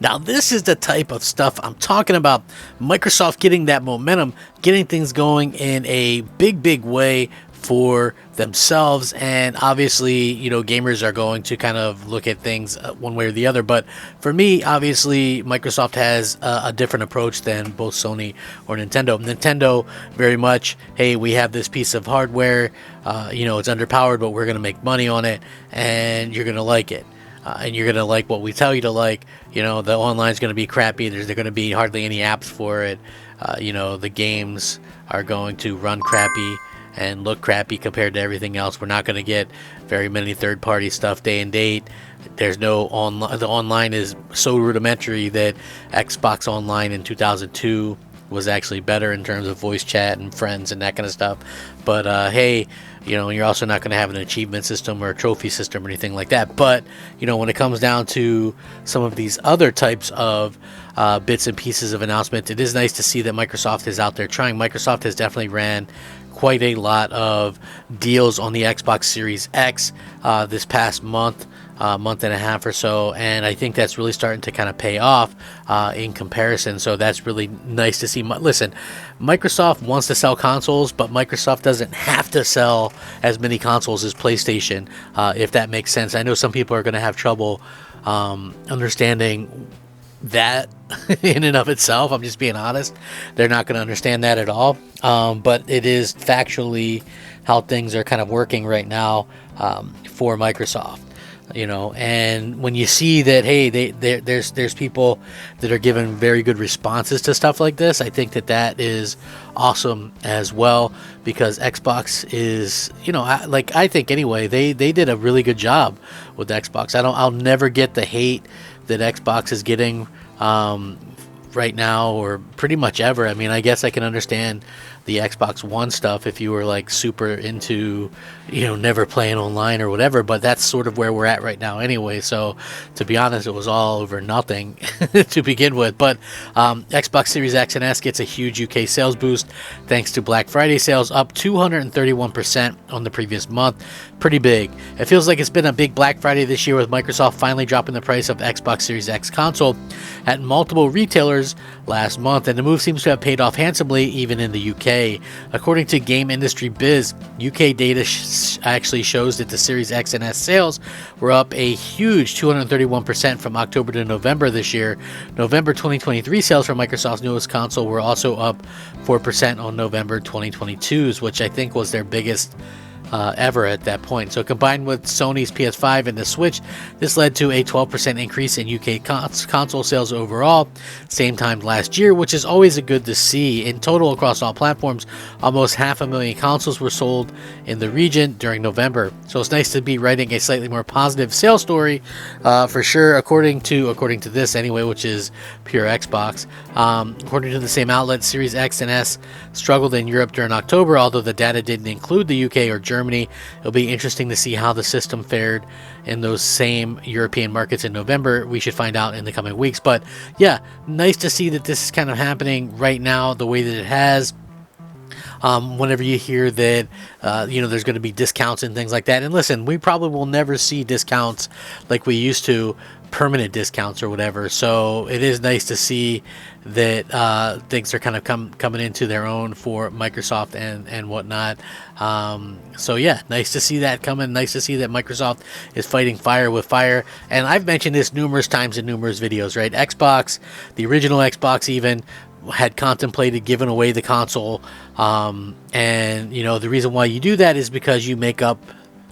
Now, this is the type of stuff I'm talking about. Microsoft getting that momentum, getting things going in a big way for themselves. And obviously, gamers are going to kind of look at things one way or the other. But for me, obviously, Microsoft has a different approach than both Sony or Nintendo. Nintendo, very much, hey, we have this piece of hardware, it's underpowered, but we're going to make money on it, and you're going to like it. And you're going to like what we tell you to like. The online's going to be crappy. There's going to be hardly any apps for it. The games are going to run crappy and look crappy compared to everything else. We're not going to get very many third-party stuff day and date. There's no online. The online is so rudimentary that Xbox Online in 2002 was actually better in terms of voice chat and friends and that kind of stuff. But hey, you're also not going to have an achievement system or a trophy system or anything like that. But when it comes down to some of these other types of bits and pieces of announcement, it is nice to see that Microsoft is out there trying. Microsoft has definitely ran quite a lot of deals on the Xbox Series X this past month and a half or so, and I think that's really starting to kind of pay off in comparison. So that's really nice to see. Listen, Microsoft wants to sell consoles, but Microsoft doesn't have to sell as many consoles as PlayStation, if that makes sense. I know some people are going to have trouble understanding that in and of itself. I'm just being honest. They're not going to understand that at all. But it is factually how things are kind of working right now for Microsoft. And when you see that, hey, there's people that are giving very good responses to stuff like this, I think that is awesome as well, because Xbox is, I think anyway, they did a really good job with Xbox. I'll never get the hate that Xbox is getting right now, or pretty much ever. I mean, I guess I can understand the Xbox One stuff if you were like super into, never playing online or whatever, but that's sort of where we're at right now anyway. So to be honest, it was all over nothing to begin with. But Xbox Series X and S gets a huge UK sales boost thanks to Black Friday sales, up 231% on the previous month. Pretty big. It feels like it's been a big Black Friday this year, with Microsoft finally dropping the price of Xbox Series X console at multiple retailers last month, and the move seems to have paid off handsomely even in the UK. According to Game Industry Biz, UK data actually shows that the Series X and S sales were up a huge 231% from October to November this year. November 2023 sales for Microsoft's newest console were also up 4% on November 2022's, which I think was their biggest ever at that point. So combined with Sony's PS5 and the Switch, this led to a 12% increase in UK console sales overall, same time last year, which is always a good to see. In total, across all platforms, almost 500,000 consoles were sold in the region during November. So it's nice to be writing a slightly more positive sales story, for sure, according to this anyway, which is pure Xbox. According to the same outlet, Series X and S struggled in Europe during October, although the data didn't include the UK or Germany. It'll be interesting to see how the system fared in those same European markets in November. We should find out in the coming weeks. But yeah, nice to see that this is kind of happening right now the way that it has. Whenever you hear that, there's going to be discounts and things like that. And listen, we probably will never see discounts like we used to, permanent discounts or whatever. So it is nice to see that things are kind of coming into their own for Microsoft and whatnot. So yeah, nice to see that coming. Nice to see that Microsoft is fighting fire with fire. And I've mentioned this numerous times in numerous videos, right? Xbox, the original Xbox even, had contemplated giving away the console. And the reason why you do that is because you make up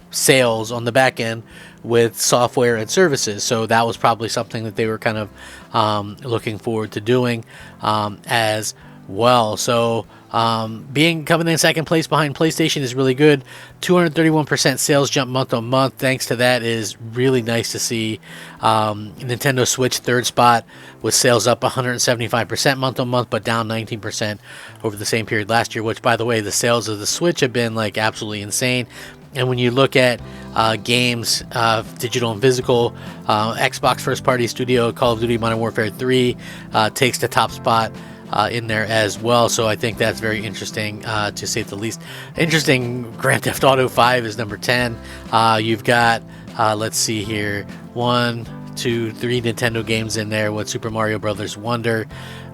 sales on the back end with software and services. So that was probably something that they were kind of looking forward to doing as well. So coming in second place behind PlayStation is really good. 231% sales jump month on month. Thanks to that is really nice to see. Nintendo Switch third spot with sales up 175% month on month, but down 19% over the same period last year, which, by the way, the sales of the Switch have been like absolutely insane. And when you look at games, digital and physical, Xbox first party studio Call of Duty Modern Warfare 3 takes the top spot in there as well. So I think that's very interesting, to say the least. Interesting. Grand Theft Auto 5 is number 10. You've got, let's see here, 1, to 3 Nintendo games in there with Super Mario Brothers Wonder,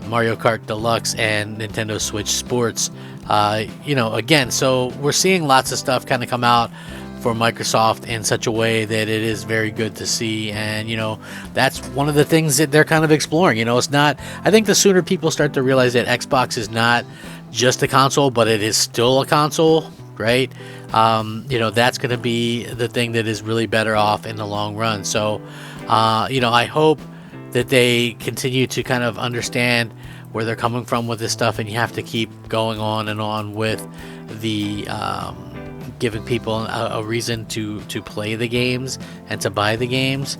Mario Kart Deluxe, and Nintendo Switch Sports. Again, so we're seeing lots of stuff kind of come out for Microsoft in such a way that it is very good to see. And that's one of the things that they're kind of exploring. It's not, I think the sooner people start to realize that Xbox is not just a console, but it is still a console, right? That's going to be the thing that is really better off in the long run. So I hope that they continue to kind of understand where they're coming from with this stuff, and you have to keep going on and on with the giving people a reason to play the games and to buy the games.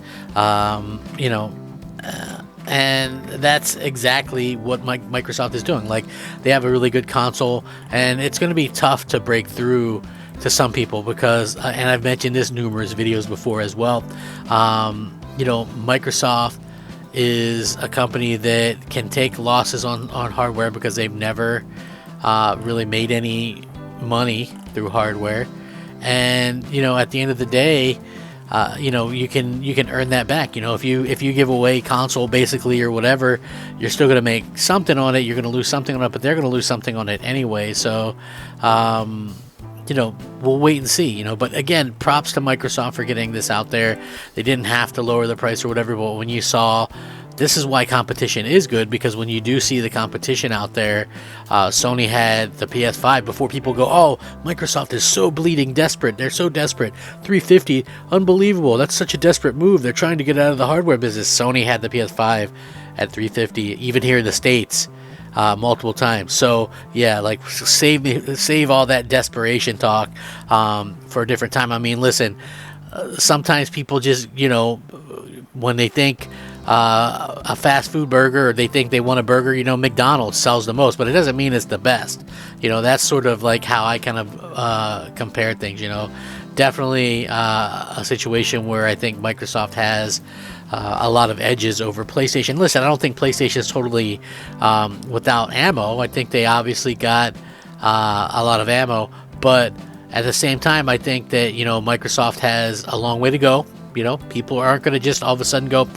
And that's exactly what Microsoft is doing. Like, they have a really good console, and it's going to be tough to break through to some people because, and I've mentioned this numerous videos before as well, Microsoft is a company that can take losses on hardware because they've never really made any money through hardware. And at the end of the day, you can earn that back. If you give away console basically or whatever, you're still going to make something on it. You're going to lose something on it, but they're going to lose something on it anyway. So we'll wait and see. But again, props to Microsoft for getting this out there. They didn't have to lower the price or whatever, but when you saw, this is why competition is good, because when you do see the competition out there, Sony had the PS5 before people go, oh, Microsoft is so bleeding desperate. They're so desperate. 350, unbelievable. That's such a desperate move. They're trying to get out of the hardware business. Sony had the PS5 at 350, even here in the States, multiple times. So yeah, like, save all that desperation talk for a different time. I mean, listen, sometimes people just, when they think a fast food burger, or they think they want a burger, McDonald's sells the most, but it doesn't mean it's the best. That's sort of like how I kind of compare things. Definitely a situation where I think Microsoft has a lot of edges over PlayStation. Listen, I don't think PlayStation is totally without ammo. I think they obviously got a lot of ammo, but at the same time, I think that Microsoft has a long way to go. People aren't going to just all of a sudden go,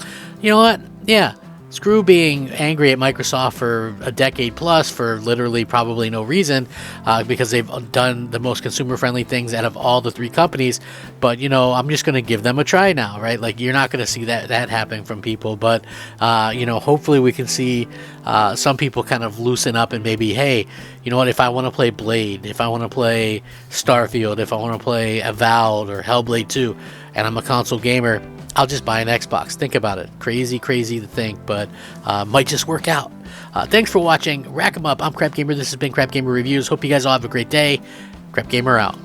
you know what? Yeah, screw being angry at Microsoft for a decade plus for literally probably no reason, because they've done the most consumer-friendly things out of all the 3 companies. But, I'm just going to give them a try now, right? Like, you're not going to see that happening from people. But, hopefully we can see some people kind of loosen up and maybe, hey, you know what? If I want to play Blade, if I want to play Starfield, if I want to play Avowed or Hellblade 2, and I'm a console gamer, I'll just buy an Xbox. Think about it. Crazy to think, but might just work out. Thanks for watching. Rack 'em up. I'm Crap Gamer. This has been Crap Gamer Reviews. Hope you guys all have a great day. Crap Gamer out.